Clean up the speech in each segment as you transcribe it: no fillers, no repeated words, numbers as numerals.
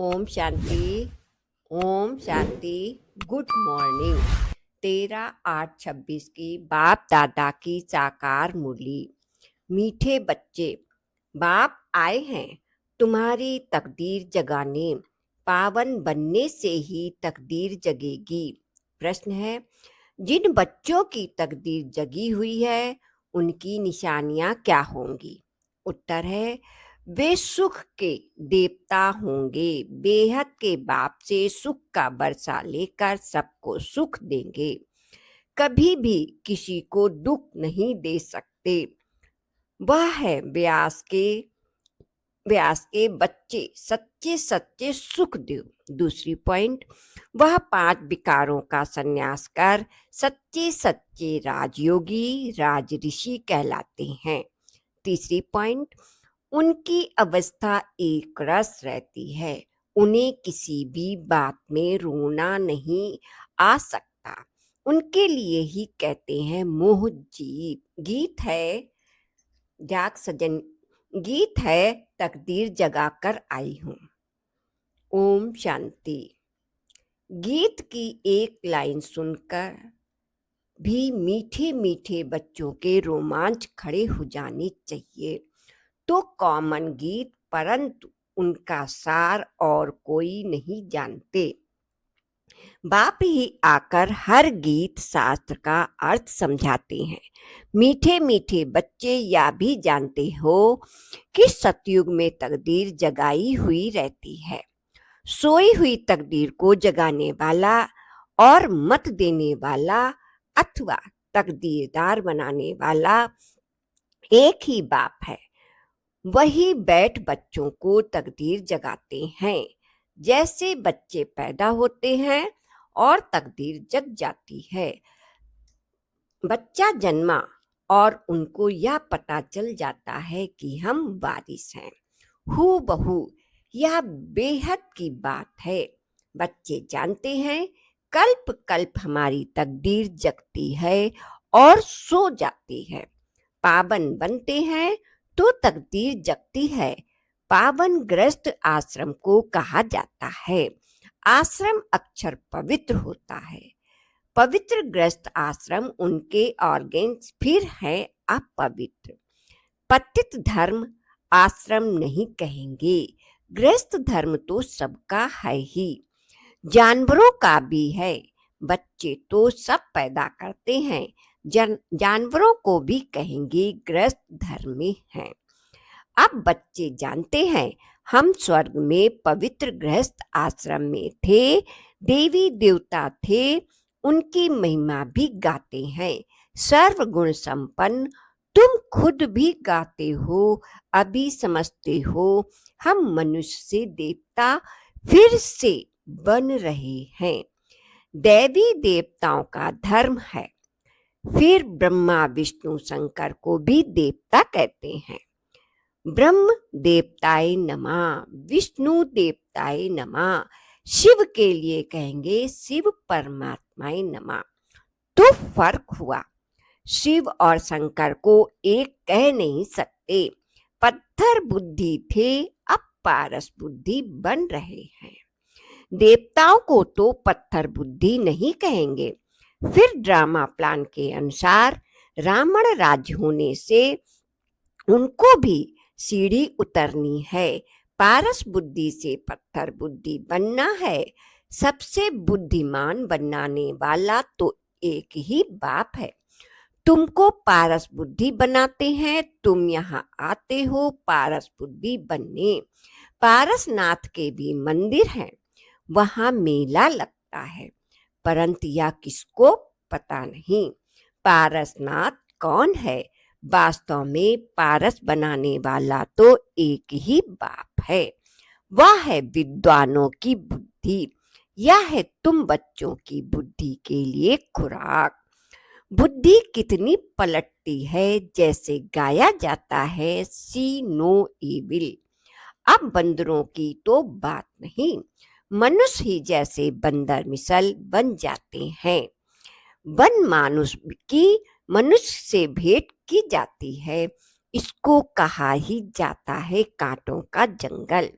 Om Shanti. Om Shanti. Good morning. 13/8/26 की बाप दादा की साकार मुरली। मीठे बच्चे, बाप आए हैं तुम्हारी तकदीर जगाने। पावन बनने से ही तकदीर जगेगी। प्रश्न है, जिन बच्चों की तकदीर जगी हुई है उनकी निशानियां क्या होंगी? उत्तर है, वे सुख के देवता होंगे। बेहद के बाप से सुख का बरसा लेकर सबको सुख देंगे। कभी भी किसी को दुख नहीं दे सकते। वह है व्यास के बच्चे, सच्चे सच्चे सुखदेव। दूसरी पॉइंट, वह 5 विकारों का संन्यास कर सच्चे सच्चे राजयोगी राज ऋषि कहलाते हैं। तीसरी पॉइंट, उनकी अवस्था एक रस रहती है। उन्हें किसी भी बात में रोना नहीं आ सकता। उनके लिए ही कहते हैं मोह जीत। गीत है तकदीर जगा कर आई हूँ। ओम शांति। गीत की एक लाइन सुनकर भी मीठे मीठे बच्चों के रोमांच खड़े हो जाने चाहिए। तो कॉमन गीत, परंतु उनका सार और कोई नहीं जानते। बाप ही आकर हर गीत शास्त्र का अर्थ समझाते हैं। मीठे मीठे बच्चे यह भी जानते हो कि सतयुग में तकदीर जगाई हुई रहती है। सोई हुई तकदीर को जगाने वाला और मत देने वाला अथवा तकदीरदार बनाने वाला एक ही बाप है। वही बैठ बच्चों को तकदीर जगाते हैं। जैसे बच्चे पैदा होते हैं और तकदीर जग जाती है। बच्चा जन्मा और उनको यह पता चल जाता है कि हम वारिस हैं। हूबहू यह बेहद की बात है। बच्चे जानते हैं कल्प कल्प हमारी तकदीर जगती है और सो जाती है। पावन बनते हैं तो तकदीर जगती है। पावन ग्रस्त आश्रम को कहा जाता है। आश्रम अक्षर पवित्र होता है। पवित्र ग्रस्त आश्रम, उनके ऑर्गेन्स फिर हैं अपवित्र। पतित धर्म आश्रम नहीं कहेंगे। गृहस्थ धर्म तो सबका है ही, जानवरों का भी है। बच्चे तो सब पैदा करते हैं। जानवरों को भी कहेंगे गृहस्थ धर्म में हैं। अब बच्चे जानते हैं हम स्वर्ग में पवित्र गृहस्थ आश्रम में थे। देवी देवता थे, उनकी महिमा भी गाते हैं। सर्वगुण संपन्न तुम खुद भी गाते हो। अभी समझते हो हम मनुष्य से देवता फिर से बन रहे हैं। देवी देवताओं का धर्म है। फिर ब्रह्मा विष्णु शंकर को भी देवता कहते हैं। ब्रह्म देवताय नमः, विष्णु देवताय नमः। शिव के लिए कहेंगे शिव परमात्माय नमः। तो फर्क हुआ। शिव और शंकर को एक कह नहीं सकते। पत्थर बुद्धि थे, अब पारस बुद्धि बन रहे हैं। देवताओं को तो पत्थर बुद्धि नहीं कहेंगे। फिर ड्रामा प्लान के अनुसार रावण राज्य होने से उनको भी सीढ़ी उतरनी है। पारस बुद्धि से पत्थर बुद्धि बनना है। सबसे बुद्धिमान बनाने वाला तो एक ही बाप है। तुमको पारस बुद्धि बनाते हैं। तुम यहाँ आते हो पारस बुद्धि बनने। पारसनाथ के भी मंदिर हैं, वहां मेला लगता है, परंतु यह किसको पता नहीं पारसनाथ कौन है। वास्तव में पारस बनाने वाला तो एक ही बाप है। वह है विद्वानों की बुद्धि। यह है तुम बच्चों की बुद्धि के लिए खुराक। बुद्धि कितनी पलटती है, जैसे गाया जाता है सी नो इविल। अब बंदरों की तो बात नहीं, मनुष्य ही जैसे बंदर मिसल बन जाते हैं। वन मानुष की मनुष्य से भेंट की जाती है। इसको कहा ही जाता है कांटों का जंगल।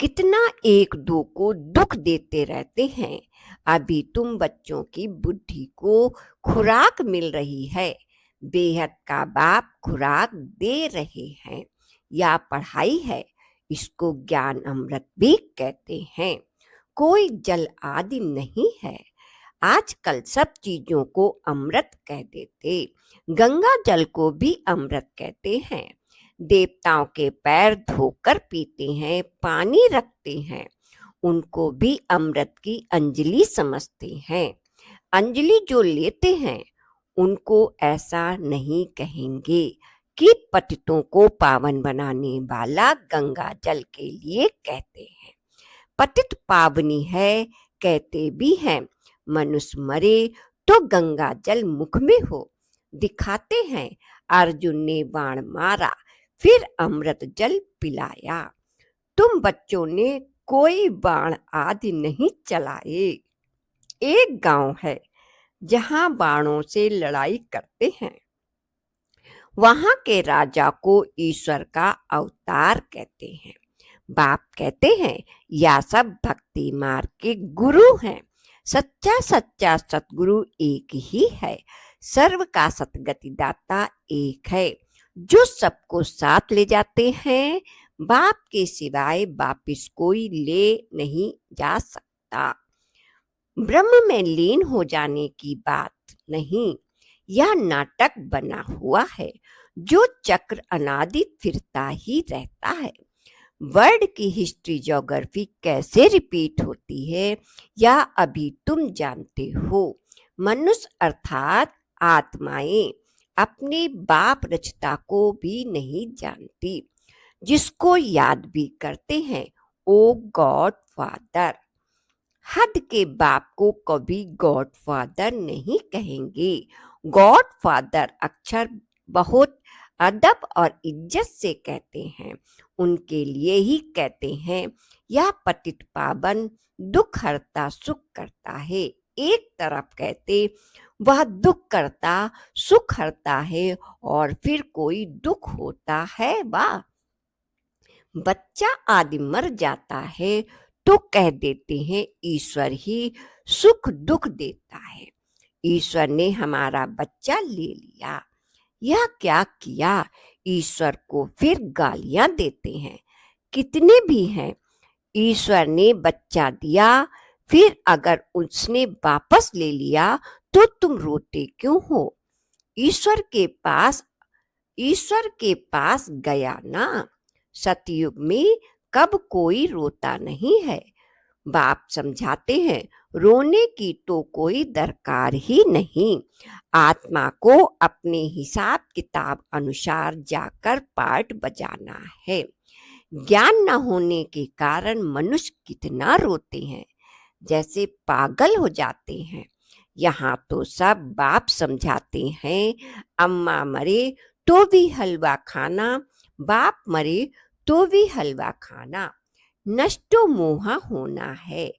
कितना एक दो को दुख देते रहते हैं। अभी तुम बच्चों की बुद्धि को खुराक मिल रही है, बेहद का बाप खुराक दे रहे हैं। या पढ़ाई है, इसको ज्ञान अमृत भी कहते हैं। कोई जल आदि नहीं है, आजकल सब चीजों को अमृत कह देते। गंगा जल को भी अमृत कहते हैं। देवताओं के पैर धोकर पीते हैं, पानी रखते हैं, उनको भी अमृत की अंजलि समझते हैं। अंजलि जो लेते हैं उनको ऐसा नहीं कहेंगे कि पतितों को पावन बनाने वाला गंगा जल के लिए कहते हैं। पतित पावनी है कहते भी हैं। मनुष्य मरे तो गंगा जल मुख में हो, दिखाते हैं अर्जुन ने बाण मारा फिर अमृत जल पिलाया। तुम बच्चों ने कोई बाण आदि नहीं चलाए। एक गांव है जहां बाणों से लड़ाई करते हैं। वहां के राजा को ईश्वर का अवतार कहते हैं। बाप कहते हैं या सब भक्ति मार्ग के गुरु हैं। सच्चा सच्चा सतगुरु एक ही है। सर्व का सतगति दाता एक है, जो सबको साथ ले जाते हैं। बाप के सिवाय वापिस कोई ले नहीं जा सकता। ब्रह्म में लीन हो जाने की बात नहीं, यह नाटक बना हुआ है जो चक्र अनादि फिरता ही रहता है। वर्ल्ड की हिस्ट्री ज्योग्राफी कैसे रिपीट होती है या अभी तुम जानते हो। मनुष्य अर्थात आत्माएं अपने बाप रचता को भी नहीं जानती, जिसको याद भी करते हैं ओ गॉड फादर। हद के बाप को कभी गॉड फादर नहीं कहेंगे। गॉड फादर अक्षर बहुत अदब और इज्जत से कहते हैं, उनके लिए ही कहते हैं। यह पतित पावन दुख हरता सुख करता है। एक तरफ कहते वह दुख करता सुख हरता है और फिर कोई दुख होता है वाह। बच्चा आदि मर जाता है तो कह देते हैं ईश्वर ही सुख दुख देता है। ईश्वर ने हमारा बच्चा ले लिया, यह क्या किया। ईश्वर को फिर गालियां देते हैं। कितने भी हैं, ईश्वर ने बच्चा दिया, फिर अगर उसने वापस ले लिया तो तुम रोते क्यों हो। ईश्वर के पास गया ना। सतयुग में कब कोई रोता नहीं है। बाप समझाते हैं रोने की तो कोई दरकार ही नहीं। आत्मा को अपने हिसाब किताब अनुसार जाकर पाठ बजाना है। ज्ञान न होने के कारण मनुष्य कितना रोते हैं, जैसे पागल हो जाते हैं। यहाँ तो सब बाप समझाते हैं अम्मा मरे तो भी हलवा खाना, बाप मरे तो भी हलवा खाना। नष्टो मोहा होना है।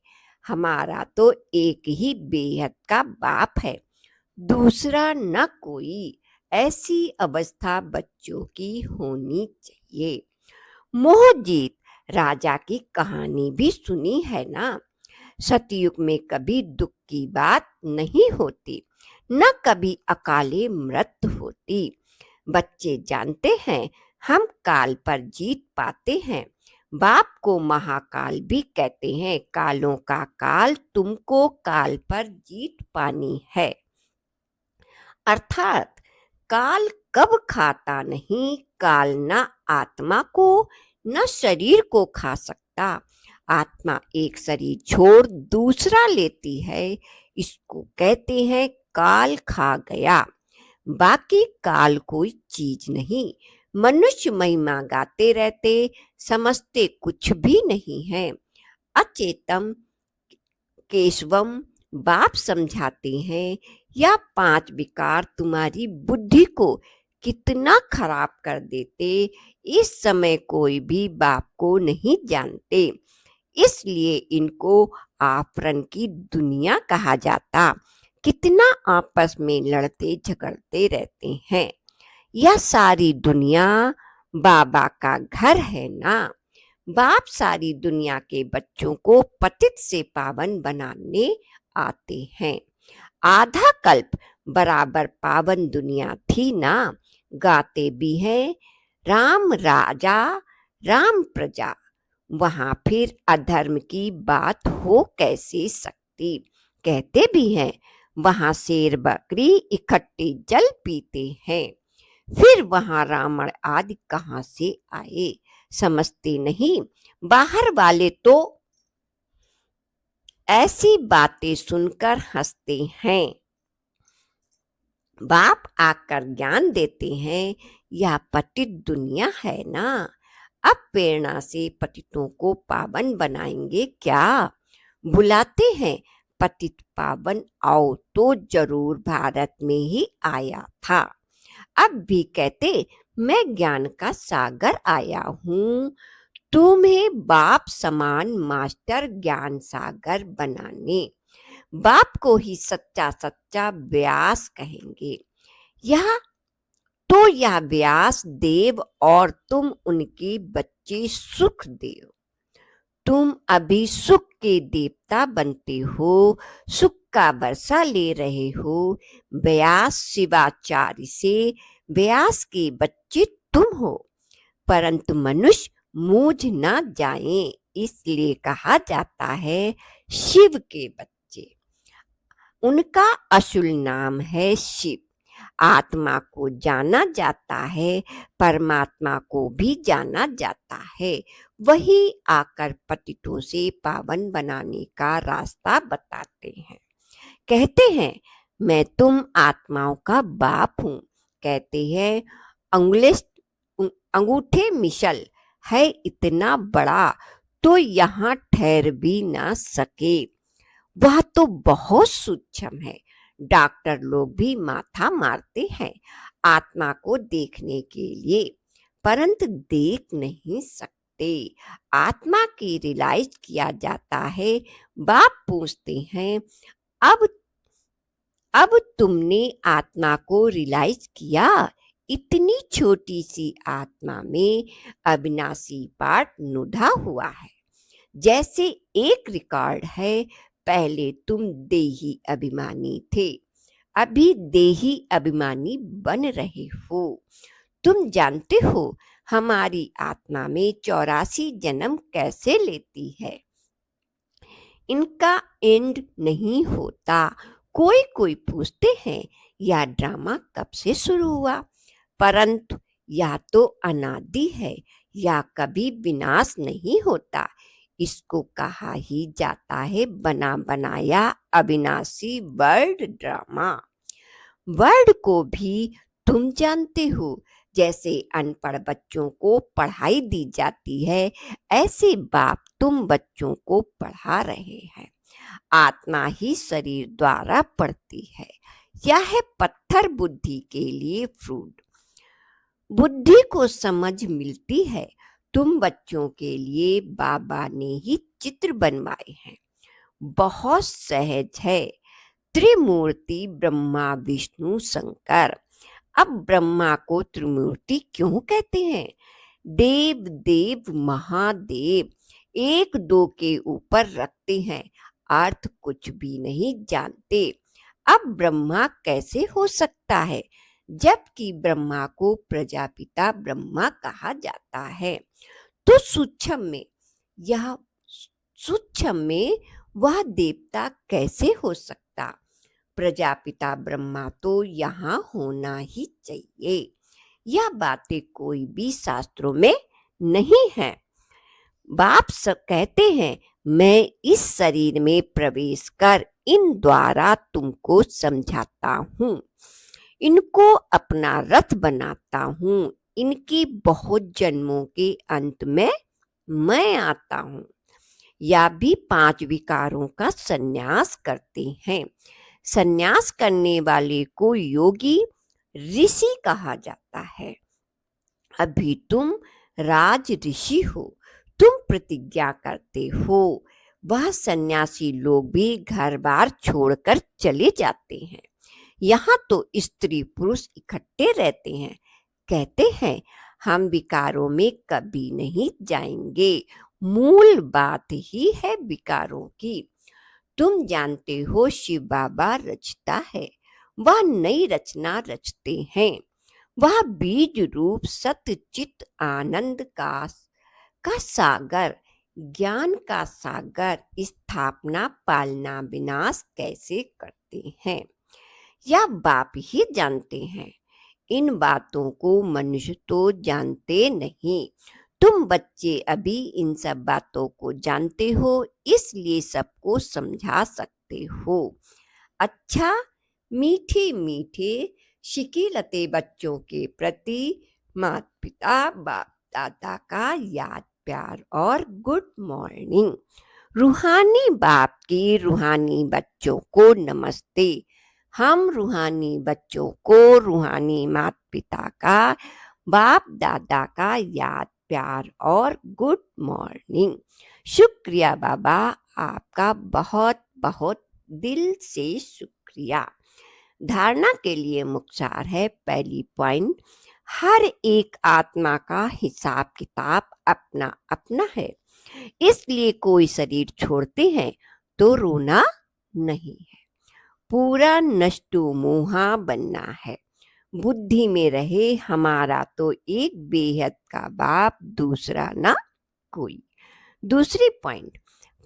हमारा तो एक ही बेहद का बाप है, दूसरा न कोई। ऐसी अवस्था बच्चों की होनी चाहिए। मोहजीत राजा की कहानी भी सुनी है ना। सतयुग में कभी दुख की बात नहीं होती, न कभी अकाले मृत्यु होती। बच्चे जानते हैं हम काल पर जीत पाते हैं। बाप को महाकाल भी कहते हैं। कालों का काल, तुमको काल पर जीत पानी है। अर्थात काल कब खाता नहीं। काल न आत्मा को न शरीर को खा सकता। आत्मा एक शरीर छोड़ दूसरा लेती है, इसको कहते हैं काल खा गया। बाकी काल कोई चीज नहीं। मनुष्य महिमा गाते रहते, समझते कुछ भी नहीं है। अचेतम केशवम बाप समझाते हैं या 5 विकार तुम्हारी बुद्धि को कितना खराब कर देते, इस समय कोई भी बाप को नहीं जानते। इसलिए इनको आफरन की दुनिया कहा जाता। कितना आपस में लड़ते झगड़ते रहते हैं। यह सारी दुनिया बाबा का घर है ना। बाप सारी दुनिया के बच्चों को पतित से पावन बनाने आते हैं। आधा कल्प बराबर पावन दुनिया थी ना, गाते भी हैं राम राजा राम प्रजा, वहां फिर अधर्म की बात हो कैसे सकती। कहते भी हैं वहां शेर बकरी इकट्ठे जल पीते हैं, फिर वहां रावण आदि कहां से आए, समझते नहीं। बाहर वाले तो ऐसी बातें सुनकर हंसते हैं, बाप आकर ज्ञान देते हैं यह पतित दुनिया है ना, अब प्रेरणा से पतितों को पावन बनाएंगे क्या। बुलाते हैं पतित पावन आओ तो जरूर भारत में ही आया था। अब भी कहते मैं ज्ञान का सागर आया हूँ, तुम्हें बाप समान मास्टर ज्ञान सागर बनाने। बाप को ही सच्चा सच्चा व्यास कहेंगे। यह व्यास देव और तुम उनके बच्चे सुख देव। तुम अभी सुख के देवता बनते हो, सुख का वर्षा ले रहे हो। व्यास शिवाचार्य से व्यास के बच्चे तुम हो, परंतु मनुष्य मूझ न जाएं, इसलिए कहा जाता है शिव के बच्चे। उनका असुल नाम है शिव। आत्मा को जाना जाता है, परमात्मा को भी जाना जाता है। वही आकर पतितों से पावन बनाने का रास्ता बताते हैं। कहते हैं मैं तुम आत्माओं का बाप हूँ। कहते हैं अंगूठे मिसल है इतना बड़ा तो यहाँ ठहर भी ना सके, वह तो बहुत सूक्ष्म है। डॉक्टर लोग भी माथा मारते हैं आत्मा को देखने के लिए, परंतु देख नहीं सकते। आत्मा की रियलाइज किया जाता है। बाप पूछते हैं अब तुमने आत्मा को रियलाइज किया। इतनी छोटी सी आत्मा में अविनाशी पार्ट नुढ़ा हुआ है। जैसे एक रिकॉर्ड है, पहले तुम देही अभिमानी थे, अभी देही अभिमानी बन रहे हो। तुम जानते हो हमारी आत्मा में 84 जन्म कैसे लेती है, इनका एंड नहीं होता। कोई कोई पूछते हैं यह ड्रामा कब से शुरू हुआ, परंतु यह तो अनादि है, यह कभी विनाश नहीं होता। इसको कहा ही जाता है बना बनाया अविनाशी वर्ल्ड ड्रामा। वर्ड को भी तुम जानते हो, जैसे अनपढ़ बच्चों को पढ़ाई दी जाती है, ऐसे बाप तुम बच्चों को पढ़ा रहे हैं। आत्मा ही शरीर द्वारा पढ़ती है। यह है पत्थर बुद्धि के लिए फ्रूट। बुद्धि को समझ मिलती है। तुम बच्चों के लिए बाबा ने ही चित्र बनवाए हैं, बहुत सहज है। त्रिमूर्ति ब्रह्मा विष्णु शंकर। अब ब्रह्मा को त्रिमूर्ति क्यों कहते हैं? देव देव महादेव एक दो के ऊपर रखते हैं, अर्थ कुछ भी नहीं जानते। अब ब्रह्मा कैसे हो सकता है, जबकि ब्रह्मा को प्रजापिता ब्रह्मा कहा जाता है। तो सूक्ष्म में वह देवता कैसे हो सकता? प्रजापिता ब्रह्मा तो यहाँ होना ही चाहिए। यह बातें कोई भी शास्त्रों में नहीं है। बाप सब कहते हैं मैं इस शरीर में प्रवेश कर इन द्वारा तुमको समझाता हूँ, इनको अपना रथ बनाता हूँ। इनकी बहुत जन्मों के अंत में मैं आता हूँ। या भी 5 विकारों का संन्यास करते हैं। संन्यास करने वाले को योगी ऋषि कहा जाता है। अभी तुम राज ऋषि हो, तुम प्रतिज्ञा करते हो। वह सन्यासी लोग भी घर बार छोड़कर चले जाते हैं। यहाँ तो स्त्री पुरुष इकट्ठे रहते हैं। कहते हैं हम विकारों में कभी नहीं जाएंगे। मूल बात ही है विकारों की। तुम जानते हो शिव बाबा रचता है, वह नई रचना रचते हैं। वह बीज रूप सत्य चित आनंद का सागर, ज्ञान का सागर स्थापना पालना विनाश कैसे करते हैं, यह बाप ही जानते हैं। इन बातों को मनुष्य तो जानते नहीं। तुम बच्चे अभी इन सब बातों को जानते हो, इसलिए सबको समझा सकते हो। अच्छा, मीठे मीठे शिकीलते बच्चों के प्रति माता पिता बाप दादा का याद प्यार और गुड मॉर्निंग। रूहानी बाप की रूहानी बच्चों को नमस्ते। हम रूहानी बच्चों को रूहानी माता पिता का बाप दादा का याद प्यार और गुड मॉर्निंग। शुक्रिया बाबा, आपका बहुत बहुत दिल से शुक्रिया। धारणा के लिए मुख्तार है। पहली पॉइंट, हर एक आत्मा का हिसाब किताब अपना अपना है, इसलिए कोई शरीर छोड़ते हैं तो रोना नहीं है। पूरा नष्टो मोहा बनना है। बुद्धि में रहे हमारा तो एक बेहद का बाप, दूसरा ना कोई। दूसरी पॉइंट,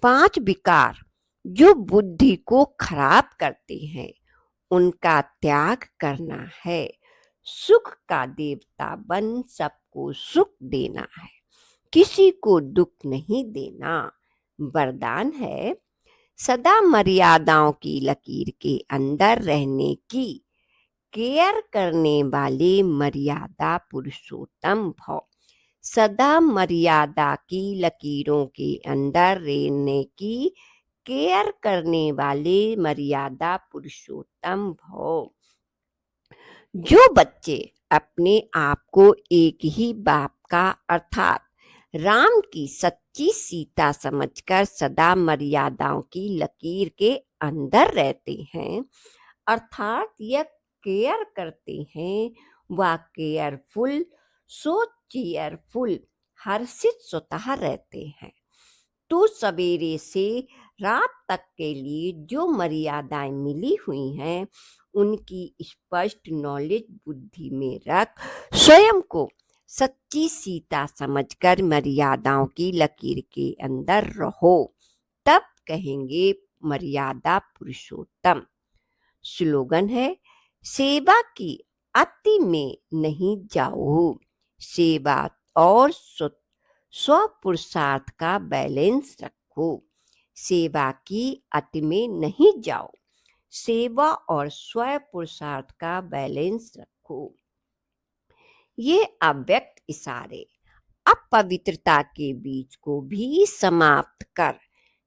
5 विकार जो बुद्धि को खराब करते हैं उनका त्याग करना है। सुख का देवता बन सबको सुख देना है, किसी को दुख नहीं देना। वरदान है सदा मर्यादाओं की लकीर के अंदर रहने की, केयर करने वाले मर्यादा पुरुषोत्तम भव। सदा मर्यादा की लकीरों के अंदर रहने की, केयर करने वाले मर्यादा पुरुषोत्तम भव। जो बच्चे अपने आप को एक ही बाप का अर्थात राम की सच्ची सीता समझकर सदा मर्यादाओं की लकीर के अंदर रहते हैं, अर्थात यह केयर करते हैं, वह केयरफुल सो चेयरफुल हर्षित स्वतः रहते हैं, तो सवेरे से रात तक के लिए जो मर्यादाएं मिली हुई हैं उनकी स्पष्ट नॉलेज बुद्धि में रख स्वयं को सच्ची सीता समझकर मर्यादाओं की लकीर के अंदर रहो, तब कहेंगे मर्यादा पुरुषोत्तम। स्लोगन है सेवा की अति में नहीं जाओ, सेवा और स्व पुरुषार्थ का बैलेंस रखो। सेवा की अति में नहीं जाओ, सेवा और स्व पुरुषार्थ का बैलेंस रखो। ये अव्यक्त इशारे अपवित्रता के बीज को भी समाप्त कर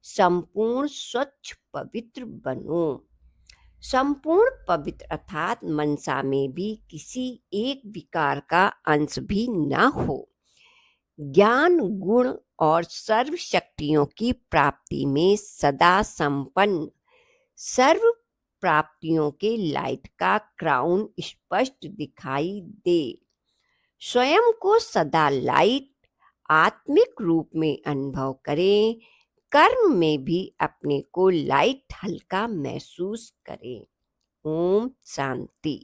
संपूर्ण स्वच्छ पवित्र बनो। संपूर्ण पवित्र अर्थात मनसा में भी किसी एक विकार का अंश भी न हो। ज्ञान गुण और सर्व शक्तियों की प्राप्ति में सदा संपन्न, सर्व प्राप्तियों के लाइट का क्राउन स्पष्ट दिखाई दे। स्वयं को सदा लाइट आत्मिक रूप में अनुभव करें, कर्म में भी अपने को लाइट हल्का महसूस करें। ओम शांति।